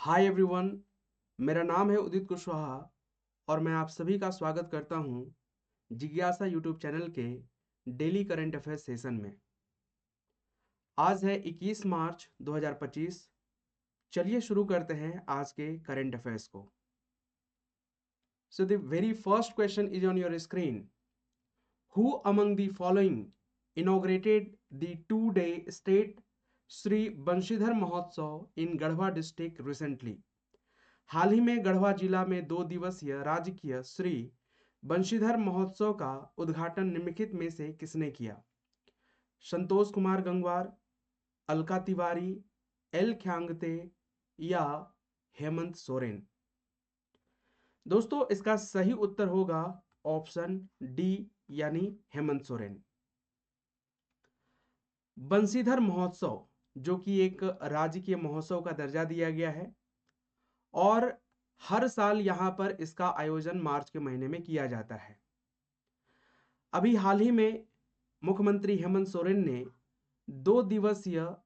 Hi everyone, मेरा नाम है उदित कुशवाहा और मैं आप सभी का स्वागत करता हूं जिज्ञासा यूट्यूब चैनल के डेली करंट अफेयर्स सेशन में। आज है 21 मार्च 2025। चलिए शुरू करते हैं आज के करंट अफेयर्स को। So the very first question is on your screen. Who among the following inaugurated the 2-day state Shri Banshidhar महोत्सव इन गढ़वा डिस्ट्रिक्ट रिसेंटली? हाल ही में गढ़वा जिला में 2 दिवसीय राजकीय श्री बंशीधर महोत्सव का उद्घाटन निम्नलिखित में से किसने किया? संतोष कुमार गंगवार, अलका तिवारी, एल ख्यांगते या हेमंत सोरेन? दोस्तों, इसका सही उत्तर होगा ऑप्शन डी यानी हेमंत सोरेन। बंशीधर महोत्सव जो कि एक राजकीय महोत्सव का दर्जा दिया गया है और हर साल यहां पर इसका आयोजन मार्च के महीने में किया जाता है। अभी हाल ही में मुख्यमंत्री हेमंत सोरेन ने 2 दिवसीय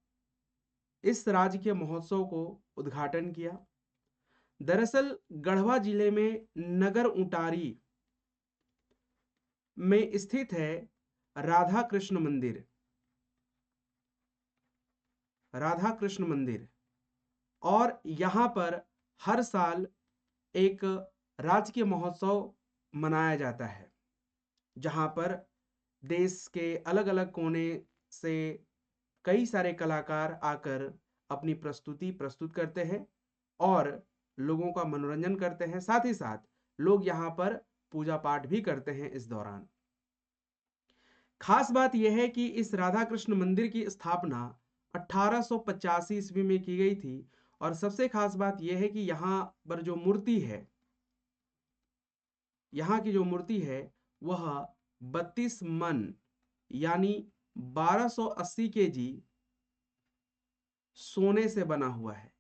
इस राजकीय महोत्सव को उद्घाटन किया। दरअसल गढ़वा जिले में नगर उंटारी में स्थित है राधा कृष्ण मंदिर। और यहां पर हर साल एक राजकीय महोत्सव मनाया जाता है जहां पर देश के अलग अलग कोने से कई सारे कलाकार आकर अपनी प्रस्तुति प्रस्तुत करते हैं और लोगों का मनोरंजन करते हैं। साथ ही साथ लोग यहां पर पूजा पाठ भी करते हैं। इस दौरान खास बात यह है कि इस राधा कृष्ण मंदिर की स्थापना 1885 ईस्वी में की गई थी और सबसे खास बात यह है कि यहाँ पर जो मूर्ति है, यहाँ की जो मूर्ति है वह 32 मन यानी 1280 केजी सोने से बना हुआ है।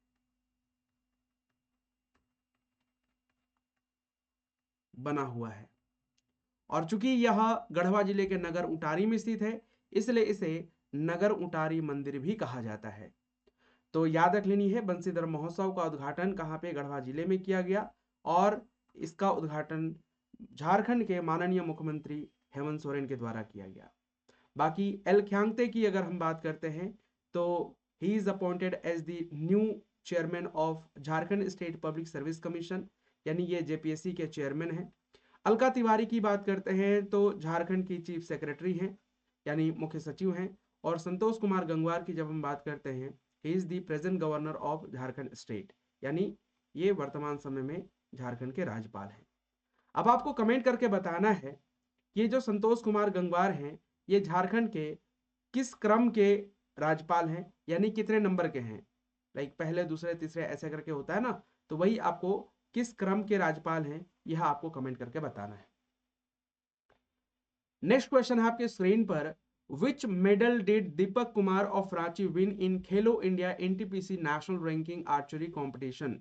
और चूंकि यह गढ़वा जिले के नगर उंटारी में स्थित है इसलिए इसे नगर उंटारी मंदिर भी कहा जाता है। तो याद रख लेनी है, बंशीधर महोत्सव का उद्घाटन कहाँ पे? गढ़वा जिले में किया गया और इसका उद्घाटन झारखंड के माननीय मुख्यमंत्री हेमंत सोरेन के द्वारा किया गया। बाकी एल ख्यांगते की अगर हम बात करते हैं तो he is appointed as the new chairman of Jharkhand state public service commission, यानी ये जेपीएससी के चेयरमैन हैं। अलका तिवारी की बात करते हैं तो झारखंड की चीफ सेक्रेटरी हैं यानी मुख्य सचिव हैं। और संतोष कुमार गंगवार की जब हम बात करते हैं, he is the present governor of Jharkhand state, यानी ये वर्तमान समय में झारखंड के राज्यपाल हैं। अब आपको कमेंट करके बताना है ये जो संतोष कुमार गंगवार हैं ये झारखंड के किस क्रम के राज्यपाल हैं, यानी कितने नंबर के हैं। लाइक पहले दूसरे तीसरे ऐसे करके होता है ना, तो वही आपको किस क्रम के राज्यपाल हैं यह आपको कमेंट करके बताना है। नेक्स्ट क्वेश्चन है आपके स्क्रीन पर। Which medal did Deepak Kumar of Ranchi win in Khelo India NTPC national ranking archery competition?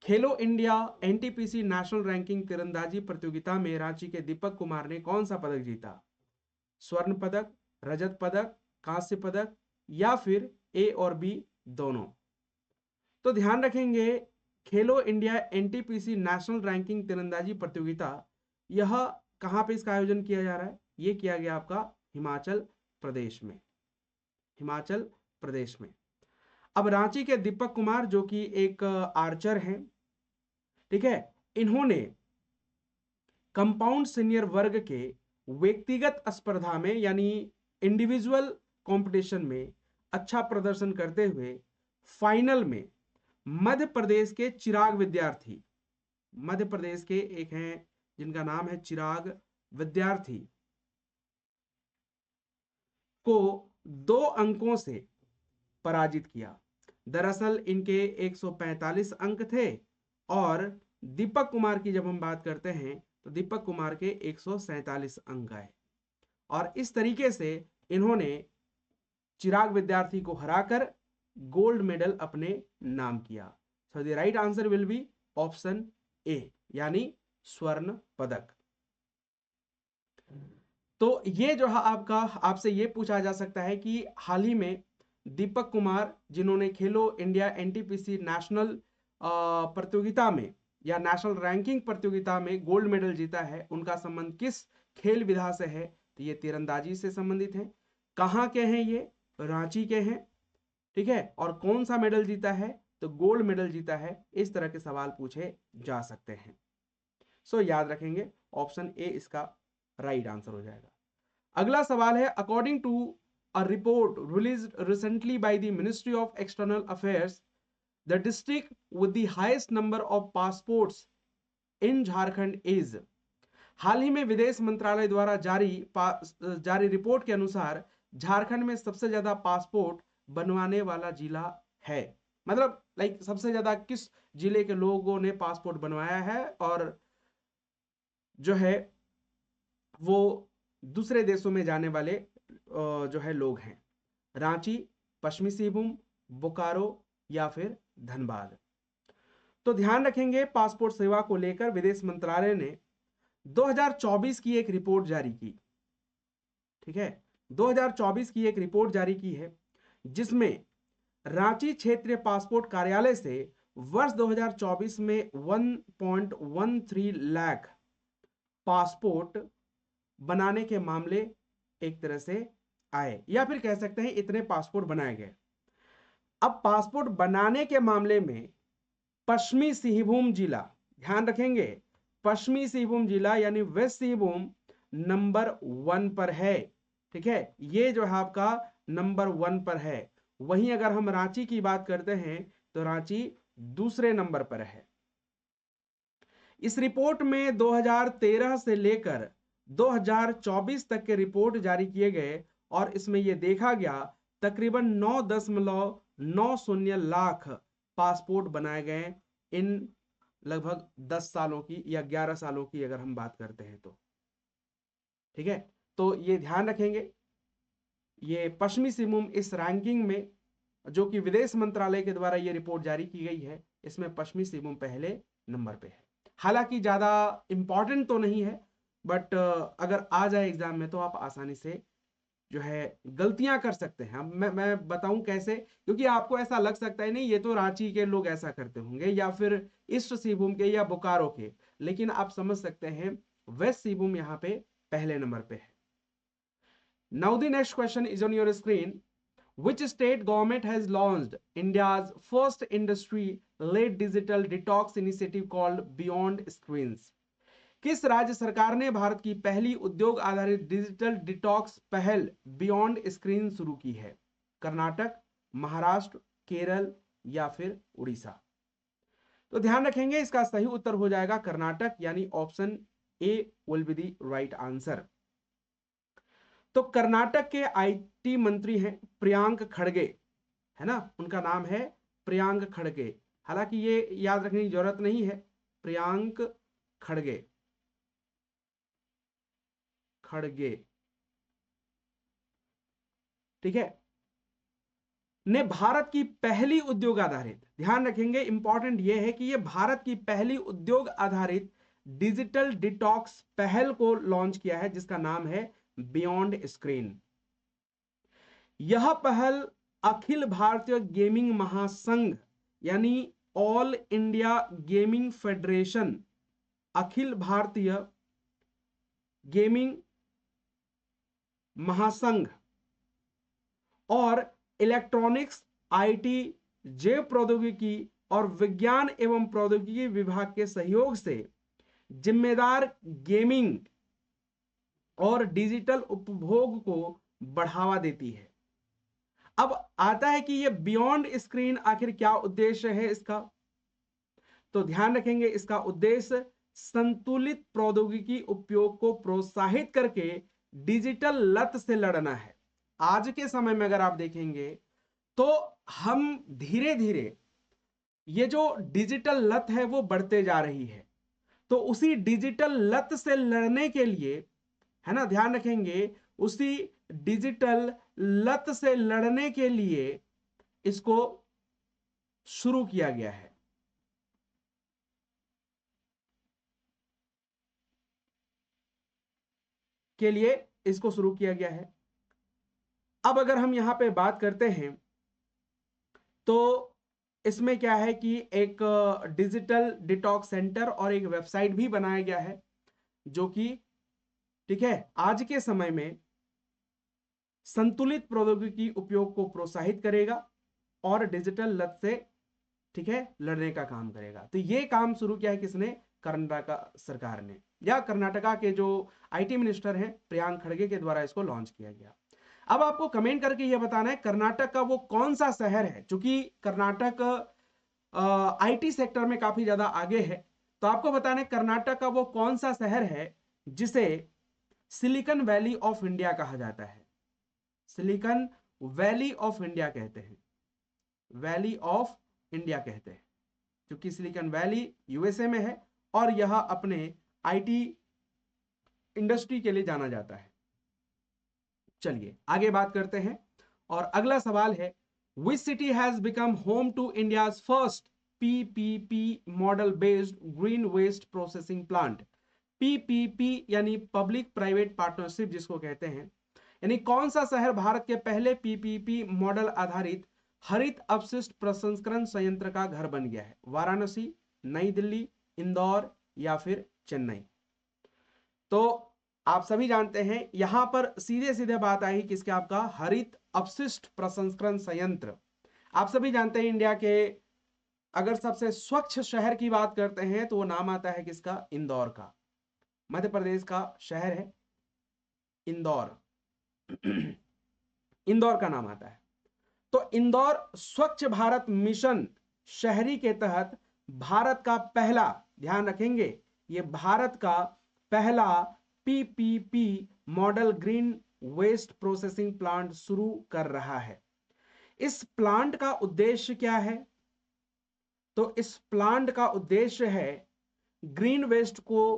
Khelo India NTPC national ranking तीरंदाजी प्रतियोगिता में रांची के दीपक कुमार ने कौन सा पदक जीता? स्वर्ण पदक, रजत पदक, कांस्य पदक या फिर ए और बी दोनों? तो ध्यान रखेंगे, खेलो इंडिया एनटीपीसी नेशनल रैंकिंग तीरंदाजी प्रतियोगिता यह कहां पे इसका आयोजन किया जा रहा है? ये किया गया आपका हिमाचल प्रदेश में। अब रांची के दीपक कुमार जो कि एक आर्चर हैं, ठीक है, इन्होंने कंपाउंड सीनियर वर्ग के व्यक्तिगत स्पर्धा में यानी इंडिविजुअल कंपटीशन में अच्छा प्रदर्शन करते हुए फाइनल में मध्य प्रदेश के चिराग विद्यार्थी, मध्य प्रदेश के एक हैं जिनका नाम है चिराग विद्यार्थी, को 2 अंकों से पराजित किया। दरअसल इनके 145 अंक थे और दीपक कुमार की जब हम बात करते हैं तो दीपक कुमार के 147 अंक आए और इस तरीके से इन्होंने चिराग विद्यार्थी को हराकर गोल्ड मेडल अपने नाम किया। So the right answer will be option A यानी स्वर्ण पदक। तो ये जो है आपका, आपसे ये पूछा जा सकता है कि हाल ही में दीपक कुमार, जिन्होंने खेलो इंडिया एनटीपीसी नेशनल प्रतियोगिता में या नेशनल रैंकिंग प्रतियोगिता में गोल्ड मेडल जीता है, उनका संबंध किस खेल विधा से है? तो ये तीरंदाजी से संबंधित है। कहाँ के हैं ये? रांची के हैं, ठीक है। और कौन सा मेडल जीता है? तो गोल्ड मेडल जीता है। इस तरह के सवाल पूछे जा सकते हैं। सो याद रखेंगे ऑप्शन ए इसका राइट आंसर हो जाएगा। अगला सवाल है, according to a report released recently by the ministry of external affairs, the district with the highest number of passports in Jharkhand is. हाल ही में विदेश मंत्रालय द्वारा जारी रिपोर्ट के अनुसार झारखंड में सबसे ज्यादा पासपोर्ट बनवाने वाला जिला है। मतलब लाइक सबसे ज्यादा किस जिले के लोगों ने पासपोर्ट बनवाया है और जो है वो दूसरे देशों में जाने वाले जो है लोग हैं। रांची, पश्चिमी सिंहभूम, बोकारो या फिर धनबाद। तो ध्यान रखेंगे पासपोर्ट सेवा को लेकर विदेश मंत्रालय ने 2024 की एक रिपोर्ट जारी की, ठीक है। 2024 की एक रिपोर्ट जारी की है जिसमें रांची क्षेत्रीय पासपोर्ट कार्यालय से वर्ष 2024 में 1.13 लाख पासपोर्ट बनाने के मामले एक तरह से आए, या फिर कह सकते हैं इतने पासपोर्ट बनाए गए। अब पासपोर्ट बनाने के मामले में पश्चिमी सिंहभूम जिला, ध्यान रखेंगे पश्चिमी सिंहभूम जिला यानी वेस्ट सिंहभूम नंबर 1 पर है, ठीक है। ये जो है आपका नंबर 1 पर है। वहीं अगर हम रांची की बात करते हैं तो रांची दूसरे नंबर पर है। इस रिपोर्ट में 2013 से लेकर 2024 तक के रिपोर्ट जारी किए गए और इसमें यह देखा गया तकरीबन 9.90 लाख पासपोर्ट बनाए गए इन लगभग 10 सालों की या 11 सालों की अगर हम बात करते हैं तो, ठीक है। तो ये ध्यान रखेंगे, ये पश्चिमी सिंहभूम इस रैंकिंग में जो कि विदेश मंत्रालय के द्वारा ये रिपोर्ट जारी की गई है, इसमें पश्चिमी सिंहभूम पहले नंबर पे है। हालांकि ज्यादा इंपॉर्टेंट तो नहीं है, बट अगर आ जाए एग्जाम में तो आप आसानी से जो है गलतियां कर सकते हैं। अब मैं बताऊं कैसे, क्योंकि आपको ऐसा लग सकता है नहीं ये तो रांची के लोग ऐसा करते होंगे या फिर ईस्ट सिंहभूम के या बोकारो के, लेकिन आप समझ सकते हैं वेस्ट सिंहभूम यहाँ पे पहले नंबर पे है। Now the next question is on your screen. Which state government has launched India's first industry-led digital detox initiative called Beyond Screens? किस राज्य सरकार ने भारत की पहली उद्योग आधारित डिजिटल डिटॉक्स पहल बियॉन्ड स्क्रीन शुरू की है? कर्नाटक, महाराष्ट्र, केरल या फिर उड़ीसा? तो ध्यान रखेंगे इसका सही उत्तर हो जाएगा कर्नाटक, यानी option A will be the right answer. तो कर्नाटक के आईटी मंत्री हैं प्रियांक खड़गे, है ना, उनका नाम है प्रियांक खड़गे। हालांकि ये याद रखने की जरूरत नहीं है, प्रियांक खड़गे, खड़गे, ठीक है, ने भारत की पहली उद्योग आधारित, ध्यान रखेंगे इंपॉर्टेंट यह है कि यह भारत की पहली उद्योग आधारित डिजिटल डिटॉक्स पहल को लॉन्च किया है जिसका नाम है बियॉन्ड स्क्रीन। यह पहल अखिल भारतीय गेमिंग महासंघ यानी all India gaming federation, Akhil Bharatiya gaming महासंघ और इलेक्ट्रॉनिक्स, आईटी, जैव प्रौद्योगिकी और विज्ञान एवं प्रौद्योगिकी विभाग के सहयोग से जिम्मेदार गेमिंग और डिजिटल उपभोग को बढ़ावा देती है। अब आता है कि ये बियॉन्ड स्क्रीन आखिर क्या उद्देश्य है इसका? तो ध्यान रखेंगे इसका उद्देश्य संतुलित प्रौद्योगिकी उपयोग को प्रोत्साहित करके डिजिटल लत से लड़ना है। आज के समय में अगर आप देखेंगे तो हम धीरे धीरे ये जो डिजिटल लत है वो बढ़ते जा रही है, तो उसी डिजिटल लत से लड़ने के लिए, है ना, ध्यान रखेंगे उसी डिजिटल लत से लड़ने के लिए इसको शुरू किया गया है। के लिए इसको शुरू किया गया है। अब अगर हम यहां पे बात करते हैं तो इसमें क्या है कि एक डिजिटल डिटॉक्स सेंटर और एक वेबसाइट भी बनाया गया है, जो कि ठीक है आज के समय में संतुलित प्रौद्योगिकी उपयोग को प्रोत्साहित करेगा और डिजिटल लत से ठीक है लड़ने का काम करेगा। तो ये काम शुरू किया है किसने? कर्नाटक सरकार ने, या कर्नाटका के जो आईटी मिनिस्टर हैं प्रियांक खड़गे के द्वारा इसको लॉन्च किया गया। अब आपको कमेंट करके ये बताना है कर्नाटक का वो कौन सा शहर है, क्योंकि कर्नाटक आईटी सेक्टर में काफी ज्यादा आगे है। तो आपको बताना है कर्नाटक का वो कौन सा शहर है जिसे सिलिकॉन वैली ऑफ इंडिया कहा जाता है। सिलिकॉन वैली ऑफ इंडिया कहते हैं, वैली ऑफ इंडिया कहते हैं, क्योंकि सिलिकॉन वैली यूएसए में है और यह अपने आईटी इंडस्ट्री के लिए जाना जाता है। चलिए आगे बात करते हैं और अगला सवाल है, which city has become home to India's first PPP model based green waste processing plant. PPP यानी पब्लिक प्राइवेट पार्टनरशिप जिसको कहते हैं, यानी कौन सा शहर भारत के पहले पीपीपी मॉडल आधारित हरित अपशिष्ट प्रसंस्करण संयंत्र का घर बन गया है? वाराणसी, नई दिल्ली, इंदौर या फिर चेन्नई। तो आप सभी जानते हैं यहां पर सीधे सीधे बात आई किसके, आपका हरित अपशिष्ट प्रसंस्करण संयंत्र। आप सभी जानते हैं इंडिया के अगर सबसे स्वच्छ शहर की बात करते हैं तो वो नाम आता है किसका? इंदौर का। मध्य प्रदेश का शहर है इंदौर इंदौर का नाम आता है। तो इंदौर स्वच्छ भारत मिशन शहरी के तहत भारत का पहला, ध्यान रखेंगे ये भारत का पहला PPP model green waste processing plant शुरू कर रहा है। इस प्लांट का उद्देश्य क्या है? तो इस प्लांट का उद्देश्य है ग्रीन वेस्ट को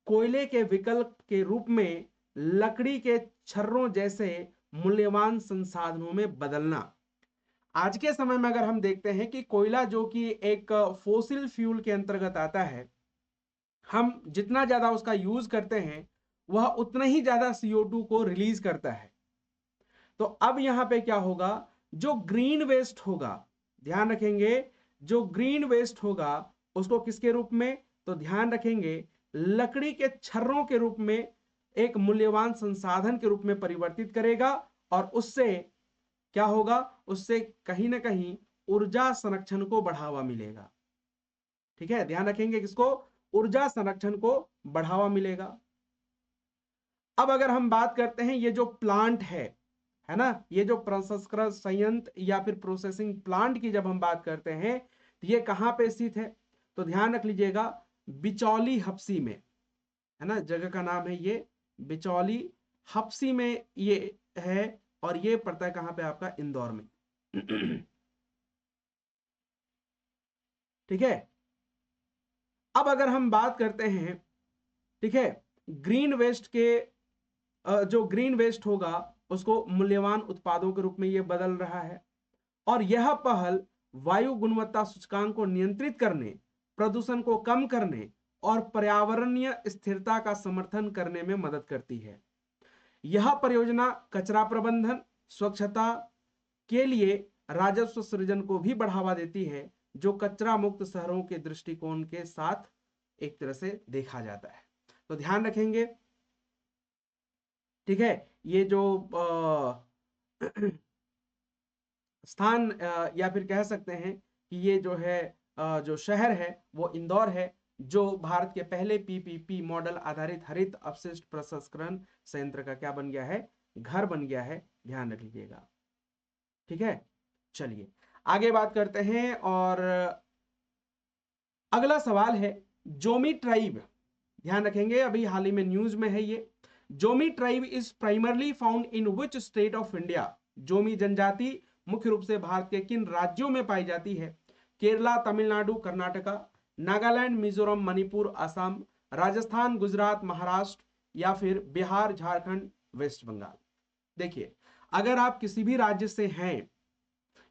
कोयले के विकल्प के रूप में लकड़ी के छर्रों जैसे मूल्यवान संसाधनों में बदलना। आज के समय में अगर हम देखते हैं कि कोयला जो कि एक फोसिल फ्यूल के अंतर्गत आता है, हम जितना ज्यादा उसका यूज करते हैं वह उतना ही ज्यादा CO2 को रिलीज करता है। तो अब यहां पे क्या होगा, जो ग्रीन वेस्ट होगा, ध्यान रखेंगे जो ग्रीन वेस्ट होगा उसको किसके रूप में, तो ध्यान रखेंगे लकड़ी के छर्रों के रूप में एक मूल्यवान संसाधन के रूप में परिवर्तित करेगा और उससे क्या होगा, उससे कहीं ना कहीं ऊर्जा संरक्षण को बढ़ावा मिलेगा। ठीक है, ध्यान रखेंगे किसको, ऊर्जा संरक्षण को बढ़ावा मिलेगा। अब अगर हम बात करते हैं ये जो प्लांट है ना, ये जो प्रसंस्करण संयंत्र या फिर प्रोसेसिंग प्लांट की जब हम बात करते हैं तो ये कहां पे स्थित है, तो ध्यान रख लीजिएगा बिचौली हप्सी में, है ना, जगह का नाम है ये बिचौली हप्सी में ये है और ये पड़ता है कहां पे, आपका इंदौर में ठीक है। अब अगर हम बात करते हैं, ठीक है, ग्रीन वेस्ट के जो ग्रीन वेस्ट होगा उसको मूल्यवान उत्पादों के रूप में ये बदल रहा है और यह पहल वायु गुणवत्ता सूचकांक को नियंत्रित करने, प्रदूषण को कम करने और पर्यावरणीय स्थिरता का समर्थन करने में मदद करती है। यह परियोजना कचरा प्रबंधन, स्वच्छता के लिए राजस्व सृजन को भी बढ़ावा देती है, जो कचरा मुक्त शहरों के दृष्टिकोण के साथ एक तरह से देखा जाता है। तो ध्यान रखेंगे, ठीक है, ये जो स्थान या फिर कह सकते हैं कि ये जो है जो शहर है वो इंदौर है, जो भारत के पहले पीपीपी मॉडल आधारित हरित अपशिष्ट प्रसंस्करण संयंत्र का क्या बन गया है, घर बन गया है। ध्यान रख लीजिएगा, ठीक है। चलिए आगे बात करते हैं और अगला सवाल है जोमी ट्राइब। ध्यान रखेंगे अभी हाल ही में न्यूज में है ये। Zomi tribe is primarily found in which state of India. Zomi जनजाति मुख्य रूप से भारत के किन राज्यों में पाई जाती है? केरला, तमिलनाडु, कर्नाटका, नागालैंड, मिजोरम, मणिपुर, असम, राजस्थान, गुजरात, महाराष्ट्र या फिर बिहार, झारखंड, वेस्ट बंगाल। देखिए अगर आप किसी भी राज्य से हैं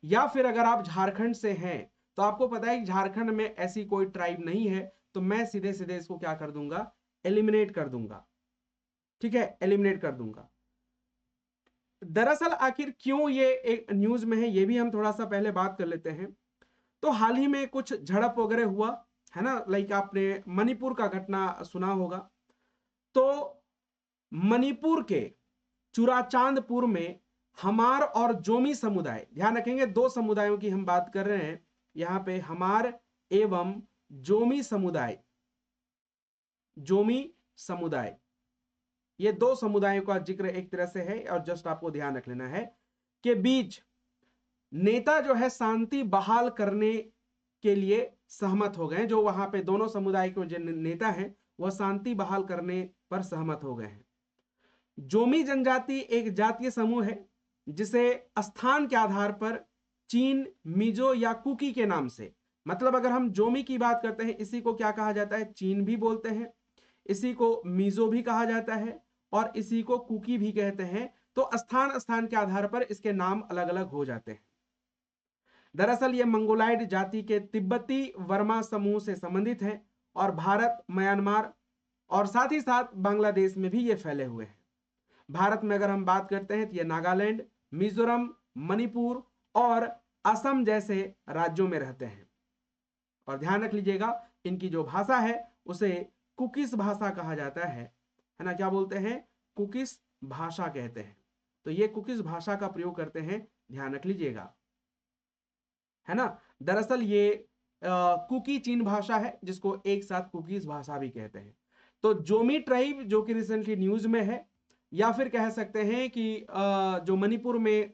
या फिर अगर आप झारखंड से हैं तो आपको पता है कि झारखंड में ऐसी कोई ट्राइब नहीं है, तो मैं सीधे सीधे इसको क्या कर दूंगा, एलिमिनेट कर दूंगा। ठीक है, एलिमिनेट कर दूंगा। दरअसल आखिर क्यों ये एक न्यूज में है, ये भी हम थोड़ा सा पहले बात कर लेते हैं। तो हाल ही में कुछ झड़प वगैरह हुआ है ना, लाइक आपने मणिपुर का घटना सुना होगा। तो मणिपुर के चुराचांदपुर में हमार और जोमी समुदाय, ध्यान रखेंगे दो समुदायों की हम बात कर रहे हैं यहां पे, हमार एवं जोमी समुदाय, जोमी समुदाय, ये दो समुदायों का जिक्र एक तरह से है, और जस्ट आपको ध्यान रख लेना है के बीच नेता जो है शांति बहाल करने के लिए सहमत हो गए। जो वहां पे दोनों समुदाय के जो नेता हैं वह शांति बहाल करने पर सहमत हो गए हैं। जोमी जनजाति एक जातीय समूह है जिसे स्थान के आधार पर चीन, मिजो या कुकी के नाम से, मतलब अगर हम जोमी की बात करते हैं इसी को क्या कहा जाता है, चीन भी बोलते हैं, इसी को मिजो भी कहा जाता है और इसी को कुकी भी कहते हैं। तो स्थान स्थान के आधार पर इसके नाम अलग अलग हो जाते हैं। दरअसल ये मंगोलाइड जाति के तिब्बती वर्मा समूह से संबंधित है और भारत, म्यांमार और साथ ही साथ बांग्लादेश में भी ये फैले हुए हैं। भारत में अगर हम बात करते हैं तो ये नागालैंड, मिजोरम, मणिपुर और असम जैसे राज्यों में रहते हैं। और ध्यान रख लीजिएगा इनकी जो भाषा है उसे कुकिस भाषा कहा जाता है ना, क्या बोलते हैं, कुकिस भाषा कहते हैं। तो ये कुकिस भाषा का प्रयोग करते हैं, ध्यान रख लीजिएगा, है ना। दरअसल ये कुकी चीन भाषा है जिसको एक साथ कुकीज भाषा भी कहते हैं। तो जोमी ट्राइब जो कि रिसेंटली न्यूज में है, या फिर कह सकते हैं कि जो मणिपुर में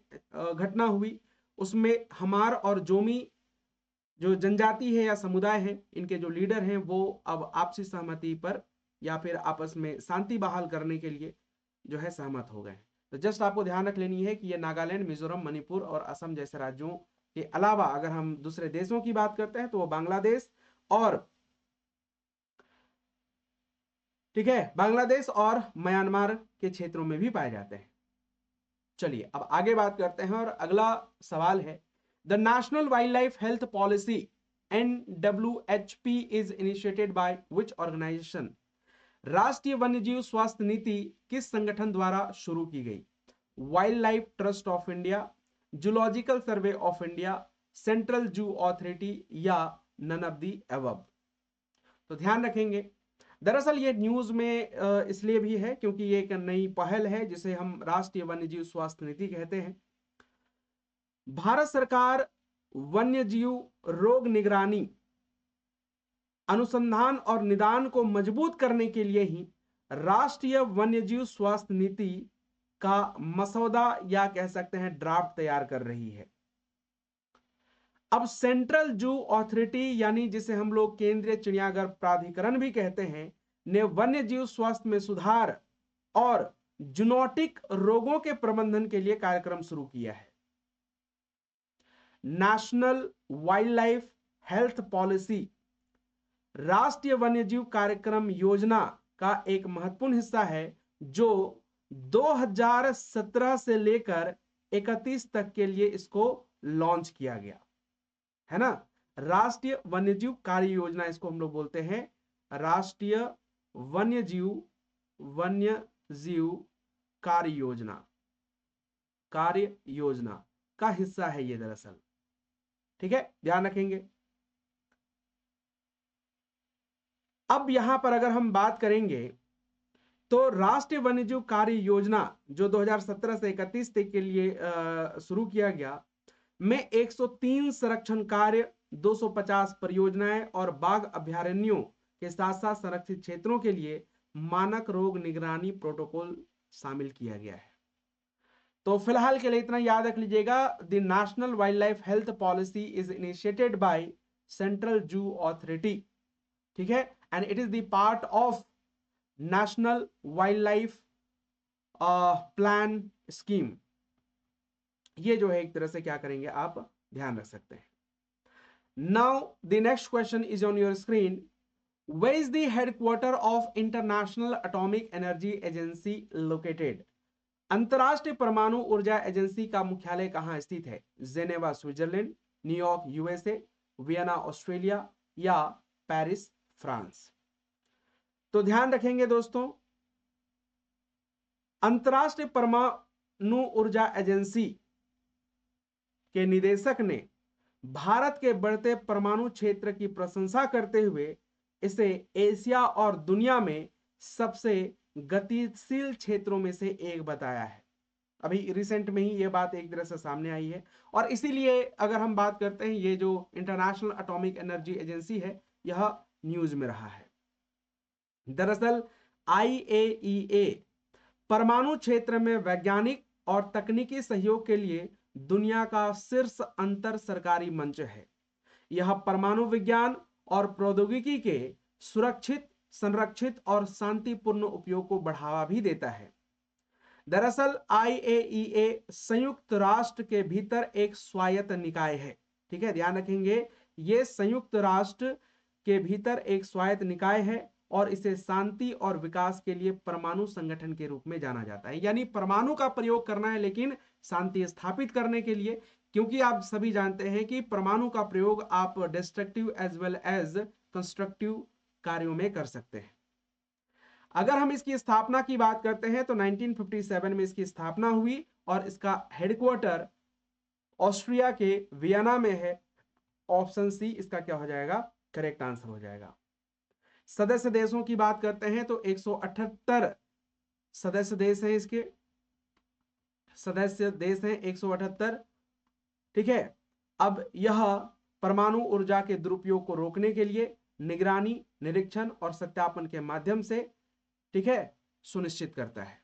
घटना हुई उसमें हमार और जोमी जो जनजाति है या समुदाय है, इनके जो लीडर हैं वो अब आपसी सहमति पर या फिर आपस में शांति बहाल करने के लिए जो है सहमत हो गए। तो जस्ट आपको ध्यान रख लेनी है कि ये नागालैंड, मिजोरम, मणिपुर और असम जैसे राज्यों के अलावा अगर हम दूसरे देशों की बात करते हैं तो वो बांग्लादेश और, ठीक है, बांग्लादेश और म्यांमार के क्षेत्रों में भी पाए जाते हैं। चलिए अब आगे बात करते हैं और अगला सवाल है, the national wildlife health policy NWHP is initiated by which organisation. राष्ट्रीय वन्यजीव स्वास्थ्य नीति किस संगठन द्वारा शुरू की गई? Wild life trust of India, zoological survey of India, central zoo authority या नन ऑफ द अबव। तो ध्यान रखेंगे दरअसल ये न्यूज में इसलिए भी है क्योंकि ये एक नई पहल है जिसे हम राष्ट्रीय वन्यजीव स्वास्थ्य नीति कहते हैं। भारत सरकार वन्यजीव रोग निगरानी, अनुसंधान और निदान को मजबूत करने के लिए ही राष्ट्रीय वन्यजीव स्वास्थ्य नीति का मसौदा या कह सकते हैं ड्राफ्ट तैयार कर रही है। अब सेंट्रल जू अथॉरिटी यानी जिसे हम लोग केंद्रीय चिड़ियाघर प्राधिकरण भी कहते हैं, ने वन्यजीव स्वास्थ्य में सुधार और जूनोटिक रोगों के प्रबंधन के लिए कार्यक्रम शुरू किया है। National wildlife health policy राष्ट्रीय वन्यजीव कार्यक्रम योजना का एक महत्वपूर्ण हिस्सा है जो 2017 से लेकर 31 तक के लिए इसको लॉन्च किया गया है ना। राष्ट्रीय वन्यजीव कार्य योजना इसको हम लोग बोलते हैं, राष्ट्रीय वन्यजीव कार्य योजना का हिस्सा है ये दरअसल, ठीक है, ध्यान रखेंगे। अब यहां पर अगर हम बात करेंगे तो राष्ट्रीय वन्यजीव कार्य योजना जो 2017 से 31 तक के लिए शुरू किया गया में 103 संरक्षण कार्य, 250 परियोजनाएं और बाघ अभ्यारण्यों के साथ साथ संरक्षित क्षेत्रों के लिए मानक रोग निगरानी प्रोटोकॉल शामिल किया गया है। तो फिलहाल के लिए इतना याद रख लीजिएगा, the national wildlife health policy is initiated by central zoo authority, ठीक है, and it is the part of national wild life plan scheme. ये जो है एक तरह से क्या करेंगे आप ध्यान रख सकते हैं। Now the next question is on your screen, where is the headquarter of International Atomic Energy Agency located. अंतरराष्ट्रीय परमाणु ऊर्जा एजेंसी का मुख्यालय कहां स्थित है? Geneva Switzerland, New York USA, Vienna Australia या पेरिस फ्रांस। तो ध्यान रखेंगे दोस्तों, अंतरराष्ट्रीय परमाणु ऊर्जा एजेंसी के निदेशक ने भारत के बढ़ते परमाणु क्षेत्र की प्रशंसा करते हुए इसे एशिया और दुनिया में सबसे गतिशील क्षेत्रों में से एक बताया है। अभी रिसेंट में ही यह बात एक तरह से सामने आई है और इसीलिए अगर हम बात करते हैं, ये जो इंटरनेशनल एटॉमिक एनर्जी एजेंसी है यह न्यूज में रहा है। दरअसल IAEA परमाणु क्षेत्र में वैज्ञानिक और तकनीकी सहयोग के लिए दुनिया का शीर्ष अंतर सरकारी मंच है। यह परमाणु विज्ञान और प्रौद्योगिकी के सुरक्षित, संरक्षित और शांतिपूर्ण उपयोग को बढ़ावा भी देता है। दरअसल IAEA संयुक्त राष्ट्र के भीतर एक स्वायत्त निकाय है। ठीक है, ध्यान रखेंगे, यह संयुक्त राष्ट्र के भीतर एक स्वायत्त निकाय है और इसे शांति और विकास के लिए परमाणु संगठन के रूप में जाना जाता है। यानी परमाणु का प्रयोग करना है लेकिन शांति स्थापित करने के लिए, क्योंकि आप सभी जानते हैं कि परमाणु का प्रयोग आप destructive as well as constructive कार्यों में कर सकते हैं। अगर हम इसकी स्थापना की बात करते हैं तो 1957 में इसकी स्थापना हुई और इसका हेडक्वार्टर ऑस्ट्रिया के वियना में है। ऑप्शन सी इसका क्या हो जाएगा, करेक्ट आंसर हो जाएगा। सदस्य देशों की बात करते हैं तो 178 सदस्य देश हैं, इसके सदस्य देश हैं 178। ठीक है, अब यह परमाणु ऊर्जा के दुरुपयोग को रोकने के लिए निगरानी, निरीक्षण और सत्यापन के माध्यम से, ठीक है, सुनिश्चित करता है।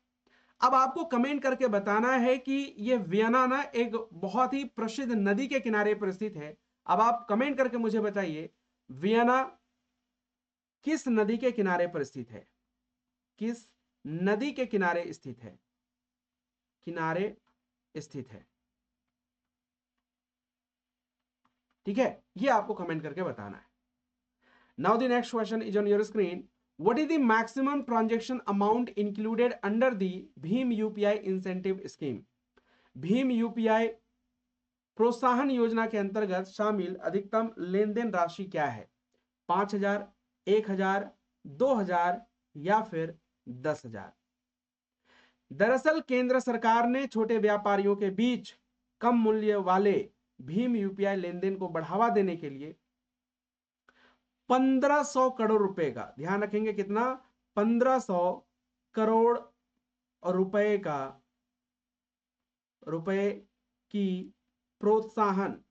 अब आपको कमेंट करके बताना है कि यह वियना ना एक बहुत ही प्रसिद्ध नदी के किनारे पर स्थित है। अब आप कमेंट करके मुझे बताइए वियना किस नदी के किनारे पर स्थित है, किस नदी के किनारे स्थित है, किनारे स्थित है। ठीक है, ये आपको कमेंट करके बताना है। Now the next question is on your screen. What is the maximum transaction amount included under the Bhim UPI incentive scheme? Bhim UPI प्रोत्साहन योजना के अंतर्गत शामिल अधिकतम लेन देन राशि क्या है? 5,000, 1,000, 2,000 या फिर 10,000? दरअसल केंद्र सरकार ने छोटे व्यापारियों के बीच कम मूल्य वाले भीम यूपीआई लेन देन को बढ़ावा देने के लिए 1500 करोड़ रुपए का, ध्यान रखेंगे कितना, 1500 करोड़ रुपए की प्रोत्साहन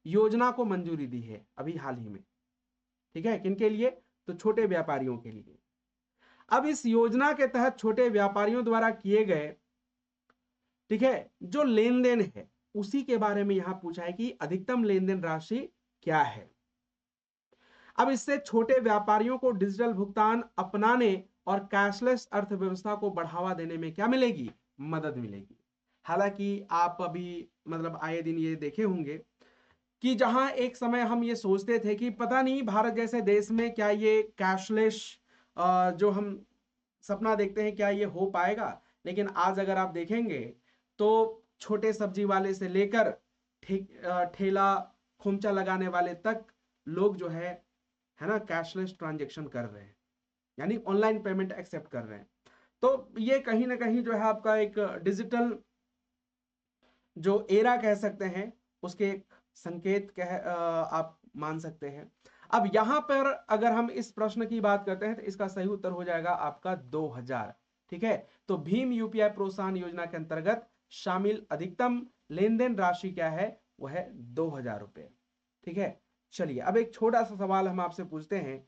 योजना को मंजूरी दी है अभी हाल ही में। ठीक है, किनके लिए? तो छोटे व्यापारियों के लिए। अब इस योजना के तहत छोटे व्यापारियों द्वारा किए गए, ठीक है, जो लेन देन है उसी के बारे में यहां पूछा है कि अधिकतम लेन देन राशि क्या है। अब इससे छोटे व्यापारियों को डिजिटल भुगतान अपनाने और कैशलेस अर्थव्यवस्था को बढ़ावा देने में क्या मिलेगी? मदद मिलेगी। हालांकि आप अभी मतलब आए दिन ये देखे होंगे कि जहां एक समय हम ये सोचते थे कि पता नहीं भारत जैसे देश में क्या ये कैशलेस जो हम सपना देखते हैं क्या ये हो पाएगा। लेकिन आज अगर आप देखेंगे तो छोटे सब्जी वाले से लेकर ठेला खोमचा लगाने वाले तक लोग जो है ना कैशलेस ट्रांजैक्शन कर रहे हैं, यानी ऑनलाइन पेमेंट एक्सेप्ट कर रहे हैं। तो ये कहीं ना कहीं जो है आपका एक डिजिटल जो एरा कह सकते हैं उसके एक संकेत आप मान सकते हैं। अब यहां पर अगर हम इस प्रश्न की बात करते हैं तो इसका सही उत्तर हो जाएगा आपका 2000। ठीक है, तो भीम यूपीआई प्रोत्साहन योजना के अंतर्गत शामिल अधिकतम लेन देन राशि क्या है? वह है 2000 रुपए। ठीक है, चलिए अब एक छोटा सा सवाल हम आपसे पूछते हैं,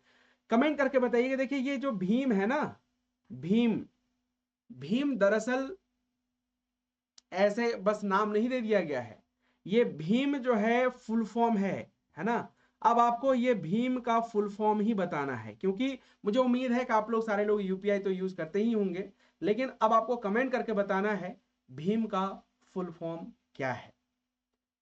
कमेंट करके बताइए। देखिए ये जो भीम है ना, भीम दरअसल ऐसे बस नाम नहीं दे दिया गया है, ये भीम जो है फुल फॉर्म है ना। अब आपको ये भीम का फुल फॉर्म ही बताना है, क्योंकि मुझे उम्मीद है कि आप लोग सारे लोग यूपीआई तो यूज करते ही होंगे, लेकिन अब आपको कमेंट करके बताना है भीम का फुल फॉर्म क्या है।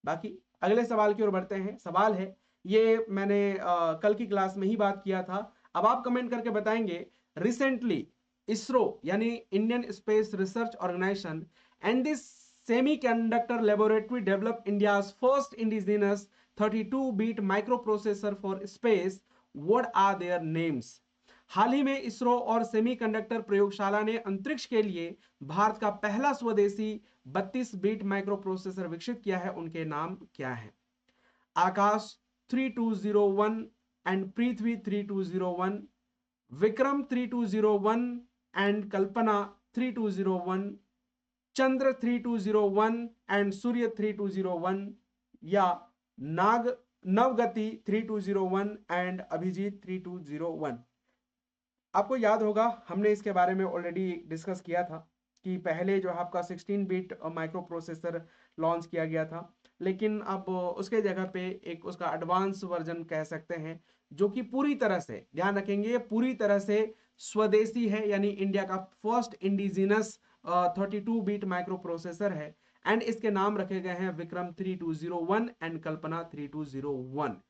बाकी अगले सवाल की ओर बढ़ते हैं। सवाल है, ये मैंने कल की क्लास में ही बात किया था। अब आप कमेंट करके बताएंगे, रिसेंटली इसरो यानी Indian Space Research Organisation and this semiconductor laboratory developed India's first indigenous 32-bit microprocessor for space. What are their names? हाल ही में इसरो और सेमीकंडक्टर प्रयोगशाला ने अंतरिक्ष के लिए भारत का पहला स्वदेशी 32 बिट माइक्रो प्रोसेसर विकसित किया है, उनके नाम क्या है? Akash 3201 and Prithvi 3201, Vikram 3201 and Kalpana 3201, Chandra 3201 and Surya 3201, या नाग नवगति 3201 एंड अभिजीत 3201। आपको याद होगा हमने इसके बारे में ऑलरेडी डिस्कस किया था कि पहले जो आपका 16 बिट माइक्रो प्रोसेसर लॉन्च किया गया था, लेकिन अब उसके जगह पे एक उसका एडवांस वर्जन कह सकते हैं, जो कि पूरी तरह से, ध्यान रखेंगे, पूरी तरह से स्वदेशी है, यानी इंडिया का first indigenous 32 bit micro processor है। एंड इसके नाम रखे गए हैं विक्रम 3201 एंड कल्पना 3201।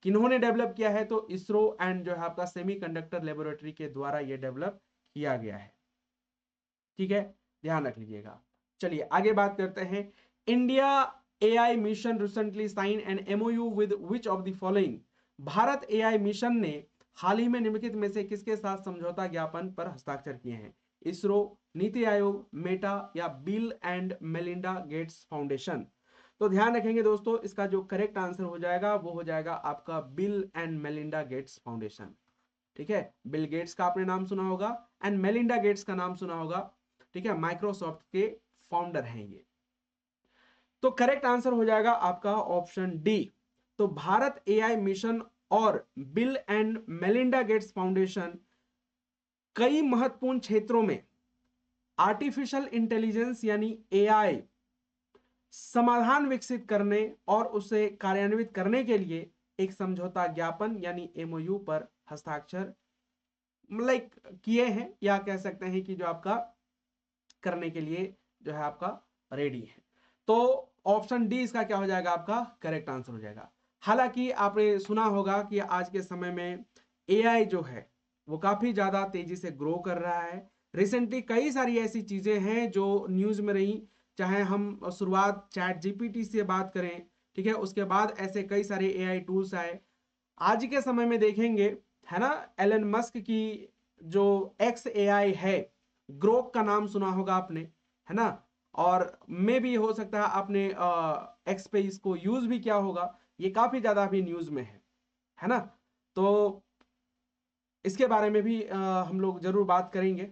किन्होंने डेवलप किया है? तो इसरो एंड जो है आपका सेमीकंडक्टर लेबोरेटरी के द्वारा ये डेवलप किया गया है। ठीक है, ध्यान रख लीजिएगा। चलिए आगे बात करते हैं। India AI mission recently sign an MOU with which of the following? Bharat AI mission ने हाल ही में निम्नलिखित में से किसके साथ समझौता ज्ञापन पर हस्ताक्षर किए हैं? इसरो, नीति आयोग, मेटा या bill and Melinda Gates foundation? तो ध्यान रखेंगे दोस्तों, इसका जो करेक्ट आंसर हो जाएगा वो हो जाएगा आपका bill and Melinda Gates foundation. ठीक है, बिल गेट्स का आपने नाम सुना होगा एंड मेलिंडा गेट्स का नाम सुना होगा। ठीक है, माइक्रोसॉफ्ट के फाउंडर हैं ये। तो करेक्ट आंसर हो जाएगा आपका ऑप्शन डी। तो भारत एआई मिशन और bill and Melinda Gates foundation कई महत्वपूर्ण क्षेत्रों में आर्टिफिशियल इंटेलिजेंस यानी एआई समाधान विकसित करने और उसे कार्यान्वित करने के लिए एक समझौता ज्ञापन यानी एमओयू पर हस्ताक्षर लाइक किए हैं, या कह सकते हैं कि जो आपका करने के लिए जो है आपका रेडी है। तो ऑप्शन डी इसका क्या हो जाएगा? आपका करेक्ट आंसर हो जाएगा। हालांकि आपने सुना होगा कि आज के समय में एआई जो है वो काफी ज्यादा तेजी से ग्रो कर रहा है। रिसेंटली कई सारी ऐसी चीजें हैं जो न्यूज में रही, चाहे हम शुरुआत चैट जीपीटी से बात करें, ठीक है, उसके बाद ऐसे कई सारे एआई टूल्स आए। आज के समय में देखेंगे, है ना, एलन मस्क की जो एक्स एआई है, ग्रोक का नाम सुना होगा आपने, है ना, और मे भी हो सकता है आपने एक्स पे इसको यूज भी किया होगा। ये काफी ज्यादा अभी न्यूज में है ना। तो इसके बारे में भी हम लोग जरूर बात करेंगे,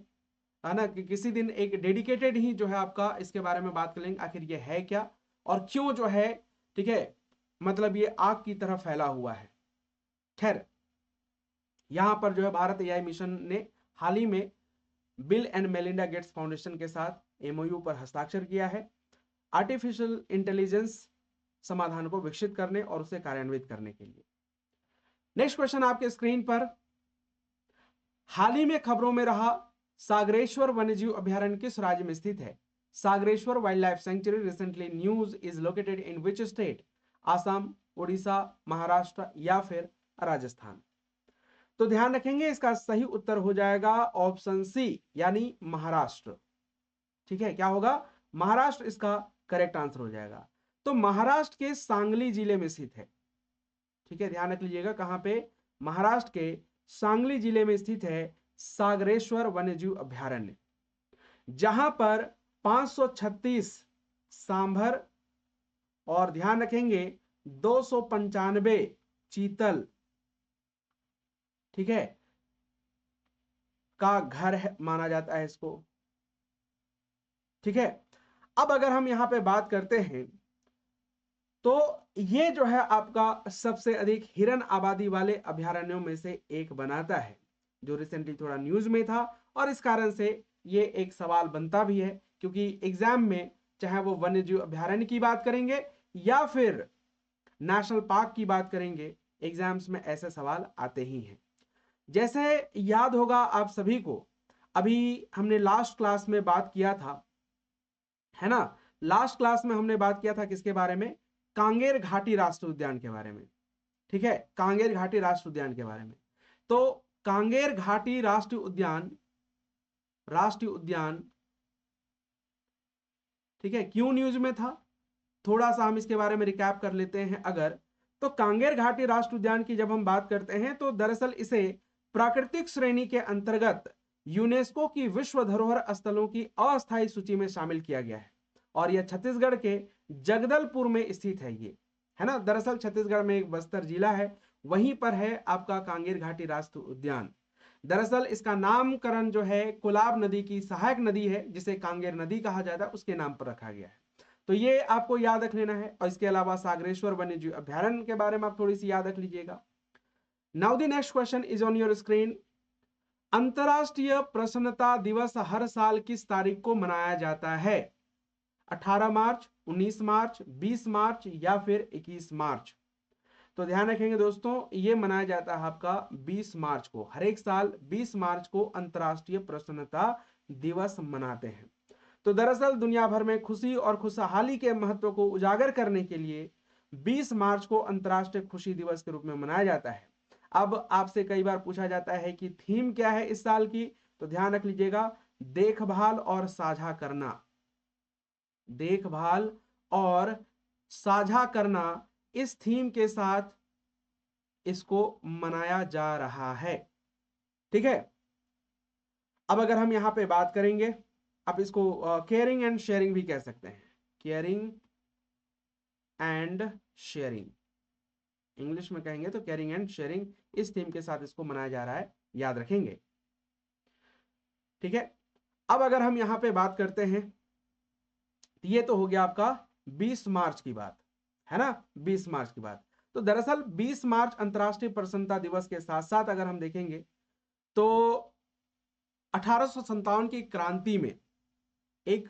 है ना, कि किसी दिन एक डेडिकेटेड ही जो है आपका इसके बारे में बात करेंगे, आखिर ये है क्या और क्यों जो है, ठीक है, मतलब ये आग की तरह फैला हुआ है। खैर, यहां पर जो है भारत एआई मिशन ने हाल ही में bill and Melinda Gates foundation के साथ एमओयू पर हस्ताक्षर किया है आर्टिफिशियल इंटेलिजेंस समाधान को विकसित करने और उसे कार्यान्वित करने के लिए। नेक्स्ट क्वेश्चन आपके स्क्रीन पर, हाल ही में खबरों में रहा सागरेश्वर वन्यजीव अभयारण्य किस राज्य में स्थित है? Sagareshwar wild life sanctuary recently news is located in which state? Assam, Orissa, Maharashtra या फिर राजस्थान? तो ध्यान रखेंगे इसका सही उत्तर हो जाएगा ऑप्शन सी यानी महाराष्ट्र। ठीक है, क्या होगा? महाराष्ट्र इसका करेक्ट आंसर हो जाएगा। तो महाराष्ट्र के सांगली जिले में स्थित है। ठीक है, ध्यान रख लीजिएगा, कहां पे? महाराष्ट्र के सांगली जिले में स्थित है सागरेश्वर वन्यजीव अभयारण्य, जहां पर 536 सांभर और ध्यान रखेंगे 295 चीतल, ठीक है, का घर है, माना जाता है इसको। ठीक है, अब अगर हम यहां पे बात करते हैं तो ये जो है आपका सबसे अधिक हिरन आबादी वाले अभयारण्यों में से एक बनाता है, जो रिसेंटली थोड़ा न्यूज में था, और इस कारण से ये एक सवाल बनता भी है, क्योंकि एग्जाम में चाहे वो वन्यजीव अभयारण्य की बात करेंगे या फिर नेशनल पार्क की बात करेंगे, एग्जाम्स में ऐसे सवाल आते ही हैं। जैसे याद होगा आप सभी को, अभी हमने लास्ट क्लास में बात किया था, है ना, लास्ट क्लास में हमने बात किया था किसके बारे में? कांगेर घाटी राष्ट्रीय उद्यान के बारे में। ठीक है, कांगेर घाटी राष्ट्रीय उद्यान के बारे में। तो कांगेर घाटी राष्ट्रीय उद्यान, ठीक है, क्यों न्यूज में था, थोड़ा सा हम इसके बारे में रिकैप कर लेते हैं। अगर तो कांगेर घाटी राष्ट्रीय उद्यान की जब हम बात करते हैं तो दरअसल इसे प्राकृतिक श्रेणी के अंतर्गत यूनेस्को की विश्व धरोहर स्थलों की अस्थायी सूची में शामिल किया गया है और यह छत्तीसगढ़ के जगदलपुर में स्थित है। ये है ना, दरअसल छत्तीसगढ़ में एक बस्तर जिला है, वहीं पर है आपका कांगेर घाटी राष्ट्रीय उद्यान। दरअसल इसका नामकरण जो है कोलाब नदी की सहायक नदी है जिसे कांगेर नदी कहा जाता है उसके नाम पर रखा गया है। तो ये आपको याद रख लेना है। और इसके अलावा सागरेश्वर वन्यजीव अभ्यारण्य के बारे में आप थोड़ी सी याद रख लीजिएगा। Now the next question is on your screen. अंतरराष्ट्रीय प्रसन्नता दिवस हर साल किस तारीख को मनाया जाता है? 18 मार्च, 19 मार्च, 20 मार्च या फिर 21 मार्च? तो ध्यान रखेंगे दोस्तों, ये मनाया जाता है आपका 20 मार्च को। हर एक साल 20 मार्च को अंतरराष्ट्रीय प्रसन्नता दिवस मनाते हैं। तो दरअसल दुनिया भर में खुशी और खुशहाली के महत्व को उजागर करने के लिए 20 मार्च को अंतरराष्ट्रीय खुशी दिवस के रूप में मनाया जाता है। अब आपसे कई बार पूछा जाता है कि थीम क्या है इस साल की, तो ध्यान रख लीजिएगा, देखभाल और साझा करना। देखभाल और साझा करना इस थीम के साथ इसको मनाया जा रहा है। ठीक है, अब अगर हम यहां पे बात करेंगे, आप इसको केयरिंग एंड शेयरिंग भी कह सकते हैं, केयरिंग एंड शेयरिंग, इंग्लिश में कहेंगे तो केयरिंग एंड शेयरिंग, इस थीम के साथ इसको मनाया जा रहा है, याद रखेंगे। ठीक है, अब अगर हम यहां पे बात करते हैं, ये तो हो गया आपका 20 मार्च की बात, है ना, 20 मार्च की बात। तो दरअसल 20 मार्च अंतरराष्ट्रीय प्रसन्नता दिवस के साथ साथ अगर हम देखेंगे तो 1857 की क्रांति में एक,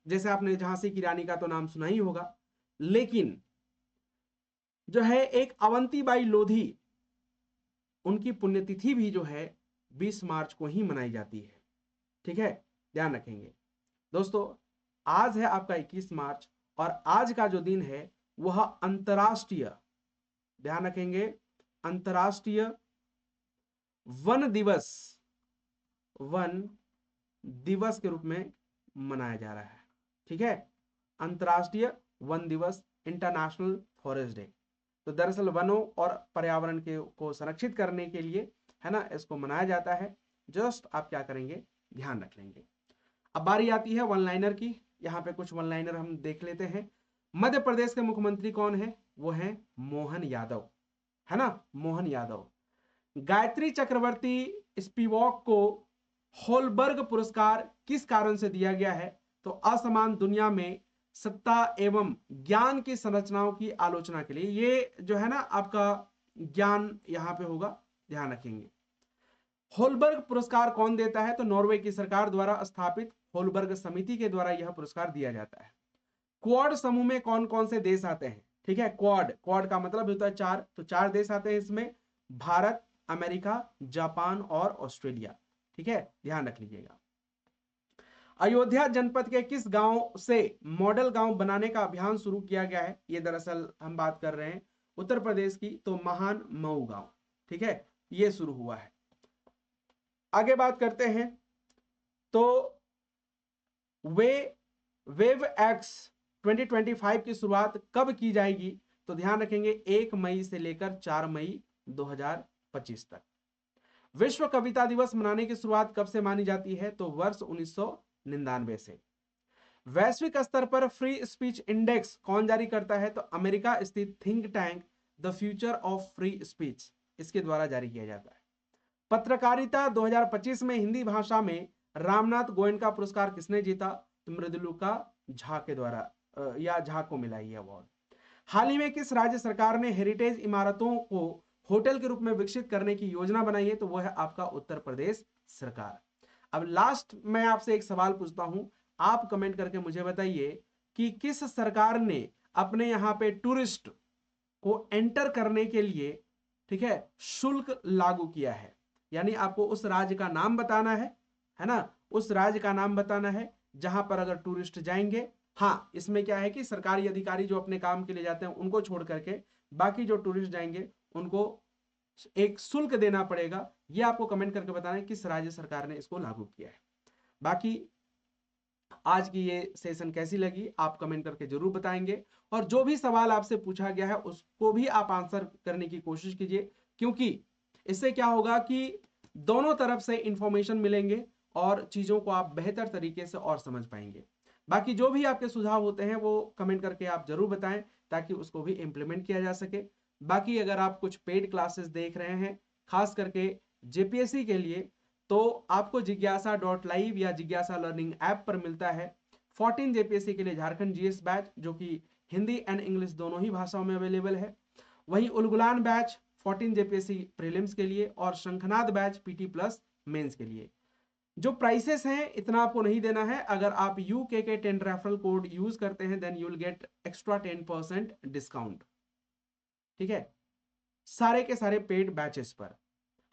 जैसे आपने झांसी की रानी का तो नाम सुना ही होगा, लेकिन जो है एक अवंतीबाई लोधी, उनकी पुण्यतिथि भी जो है 20 मार्च को ही मनाई जाती है। ठीक है, ध्यान रखेंगे दोस्तों। आज है आपका 21 मार्च और आज का जो दिन है वह अंतरराष्ट्रीय, ध्यान रखेंगे, अंतरराष्ट्रीय वन दिवस, वन दिवस के रूप में मनाया जा रहा है। ठीक है, अंतरराष्ट्रीय वन दिवस, इंटरनेशनल फॉरेस्ट डे। तो दरअसल वनों और पर्यावरण के को संरक्षित करने के लिए, है ना, इसको मनाया जाता है। जस्ट आप क्या करेंगे, ध्यान रख लेंगे। अब बारी आती है वन लाइनर की। यहाँ पे कुछ वन लाइनर हम देख लेते हैं। मध्य प्रदेश के मुख्यमंत्री कौन है? वो है मोहन यादव, है ना, मोहन यादव। गायत्री चक्रवर्ती स्पिवॉक को होलबर्ग पुरस्कार किस कारण से दिया गया है? तो असमान दुनिया में सत्ता एवं ज्ञान की संरचनाओं की आलोचना के लिए। ये जो है ना आपका ज्ञान यहां पे होगा, ध्यान रखेंगे। होलबर्ग पुरस्कार कौन देता है? तो नॉर्वे की सरकार द्वारा स्थापित होलबर्ग समिति के द्वारा यह पुरस्कार दिया जाता है। क्वाड समूह में कौन कौन से देश आते हैं? ठीक है, क्वाड, क्वाड का मतलब होता है 4, तो 4 देश आते हैं इसमें, भारत, अमेरिका, जापान और ऑस्ट्रेलिया। ठीक है, ध्यान रख लीजिएगा। अयोध्या जनपद के किस गांव से मॉडल गांव बनाने का अभियान शुरू किया गया है? ये दरअसल हम बात कर रहे हैं उत्तर प्रदेश की, तो महान मऊ गांव। ठीक है, ये शुरू हुआ है। आगे बात करते हैं, तो वेव एक्स 2025 की शुरुआत कब की जाएगी? तो ध्यान रखेंगे 1 मई से लेकर 4 मई 2025 तक। विश्व कविता दिवस मनाने की शुरुआत कब से मानी जाती है? तो वर्ष 1999 से। वैश्विक स्तर पर फ्री स्पीच इंडेक्स कौन जारी करता है? तो अमेरिका स्थित think tank the future of free speech, इसके द्वारा जारी किया जाता है। पत्रकारिता 2025 में हिंदी भाषा में रामनाथ गोयनका पुरस्कार किसने जीता? तो मृदुलिका झा के द्वारा, या झा को मिला ये अवार्ड। हाल ही में किस राज्य सरकार ने हेरिटेज इमारतों को होटल के रूप में विकसित करने की योजना बनाई है? तो वो है आपका उत्तर प्रदेश सरकार। अब लास्ट मैं आपसे एक सवाल पूछता हूं, आप कमेंट करके मुझे बताइए कि किस सरकार ने अपने यहां पे टूरिस्ट को एंटर करने के लिए, ठीक है, शुल्क लागू किया है। यानी आपको उस राज्य का नाम बताना है ना, उस राज्य का नाम बताना है जहां पर अगर टूरिस्ट जाएंगे। हाँ, इसमें क्या है कि सरकारी अधिकारी जो अपने काम के लिए जाते हैं उनको छोड़ करके बाकी जो टूरिस्ट जाएंगे उनको एक शुल्क देना पड़ेगा। ये आपको कमेंट करके बताना है किस राज्य सरकार ने इसको लागू किया है। बाकी आज की ये सेशन कैसी लगी आप कमेंट करके जरूर बताएंगे, और जो भी सवाल आपसे पूछा गया है उसको भी आप आंसर करने की कोशिश कीजिए, क्योंकि इससे क्या होगा कि दोनों तरफ से इंफॉर्मेशन मिलेंगे और चीजों को आप बेहतर तरीके से और समझ पाएंगे। बाकी जो भी आपके सुझाव होते हैं वो कमेंट करके आप जरूर बताएं ताकि उसको भी इम्प्लीमेंट किया जा सके। बाकी अगर आप कुछ पेड क्लासेस देख रहे हैं खास करके जेपीएससी के लिए, तो आपको जिज्ञासा.live या जिज्ञासा लर्निंग ऐप पर मिलता है 14 जेपीएससी के लिए झारखंड जीएस बैच, जो कि हिंदी एंड इंग्लिश दोनों ही भाषाओं में अवेलेबल है। वहीं उलगुलान बैच 14 जेपीएससी प्रीलिम्स के लिए और शंखनाद बैच पीटी प्लस मेंस के लिए। जो प्राइसेस हैं इतना आपको नहीं देना है, अगर आप यूके के 10 रेफरल कोड यूज करते हैं then you will get extra 10% discount. ठीक है, सारे के सारे पेड बैचेस पर।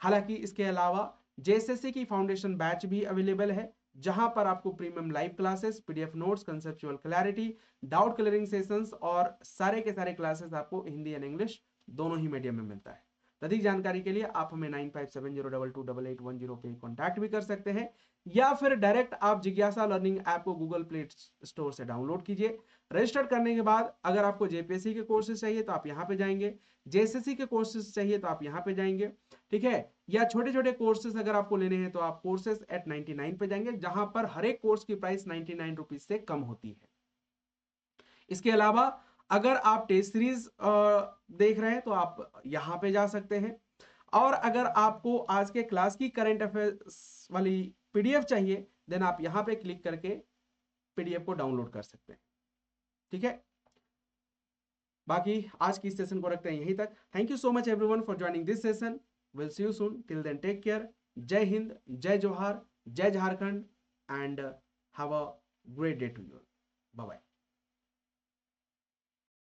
हालांकि इसके अलावा जेएसएससी की फाउंडेशन बैच भी अवेलेबल है, जहां पर आपको premium live classes, PDF notes, conceptual clarity, doubt clearing sessions और सारे के सारे क्लासेस आपको हिंदी एंड इंग्लिश दोनों ही मीडियम में मिलता है। अधिक जानकारी के लिए आप हमें 9570228810 पे कॉन्टैक्ट भी कर सकते हैं, या फिर डायरेक्ट आप जिज्ञासा लर्निंग ऐप को गूगल प्ले स्टोर से डाउनलोड कीजिए। रजिस्टर करने के बाद अगर आपको जेपीएससी के कोर्सेज चाहिए तो आप यहाँ पे जाएंगे, जेएसएससी के कोर्सेज चाहिए तो आप यहाँ पे जाएंगे। ठीक है, या छोटे छोटे कोर्सेज अगर आपको लेने हैं तो आप कोर्सेज एट 99 पे जाएंगे, जहां पर हर एक कोर्स की प्राइस 99 रुपीज से कम होती है। इसके अलावा अगर आप टेस्ट सीरीज देख रहे हैं तो आप यहां पे जा सकते हैं, और अगर आपको आज के क्लास की करंट अफेयर्स वाली पीडीएफ चाहिए देन आप यहां पे क्लिक करके पीडीएफ को डाउनलोड कर सकते हैं। ठीक है, बाकी आज की सेशन को रखते हैं यहीं तक। Thank you so much everyone for joining this session. Will see you soon, till then take care. जय हिंद, जय जोहार, जय Jharkhand and have a great day to you. Bye bye.